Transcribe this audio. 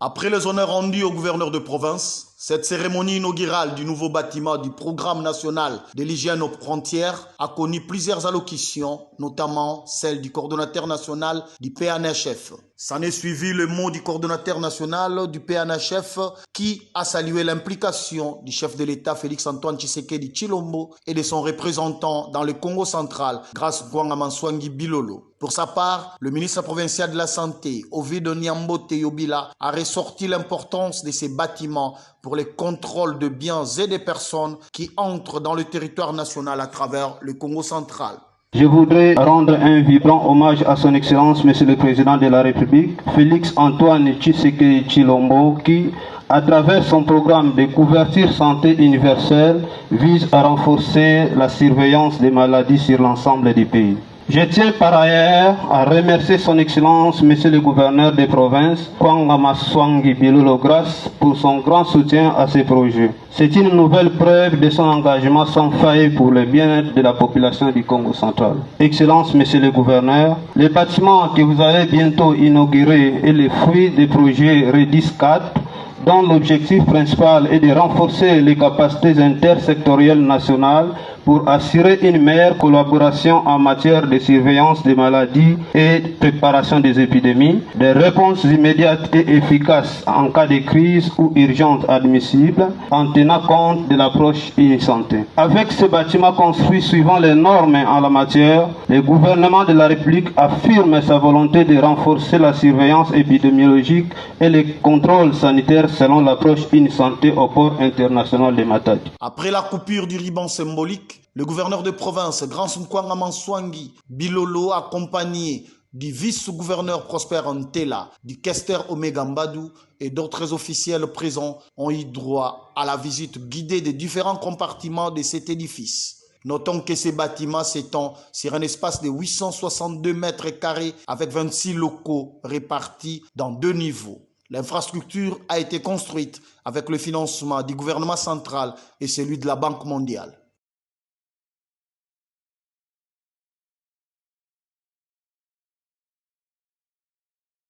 Après les honneurs rendus au gouverneur de province, cette cérémonie inaugurale du nouveau bâtiment du Programme national de l'hygiène aux frontières a connu plusieurs allocutions, notamment celle du coordonnateur national du PNHF. S'en est suivi le mot du coordonnateur national du PNHF qui a salué l'implication du chef de l'État Félix-Antoine Tshisekedi Tshilombo et de son représentant dans le Congo central, Grace Gouanga-Manswangi Bilolo. Pour sa part, le ministre provincial de la Santé, Ovid Nyambote Yobila, a ressorti l'importance de ces bâtiments pour les contrôles de biens et des personnes qui entrent dans le territoire national à travers le Congo central. Je voudrais rendre un vibrant hommage à son Excellence, Monsieur le Président de la République, Félix-Antoine Tshisekedi Tshilombo, qui, à travers son programme de couverture santé universelle, vise à renforcer la surveillance des maladies sur l'ensemble du pays. Je tiens par ailleurs à remercier son Excellence, Monsieur le Gouverneur des provinces, Gouanga Manswangi Bilolo Grace, pour son grand soutien à ces projets. C'est une nouvelle preuve de son engagement sans faille pour le bien-être de la population du Congo central. Excellence, Monsieur le Gouverneur, le bâtiment que vous allez bientôt inaugurer est le fruit des projets REDIS 4, dont l'objectif principal est de renforcer les capacités intersectorielles nationales pour assurer une meilleure collaboration en matière de surveillance des maladies et de préparation des épidémies, des réponses immédiates et efficaces en cas de crise ou urgence admissible, en tenant compte de l'approche e-santé. Avec ce bâtiment construit suivant les normes en la matière, le gouvernement de la République affirme sa volonté de renforcer la surveillance épidémiologique et les contrôles sanitaires selon l'approche e-santé au port international de Matadi. Après la coupure du ruban symbolique, le gouverneur de province, Grace Gouanga-Manswangi Bilolo, accompagné du vice-gouverneur Prosper Ntela, du questeur Omega Mbadou et d'autres officiels présents, ont eu droit à la visite guidée des différents compartiments de cet édifice. Notons que ces bâtiments s'étendent sur un espace de 862 mètres carrés avec 26 locaux répartis dans 2 niveaux. L'infrastructure a été construite avec le financement du gouvernement central et celui de la Banque mondiale.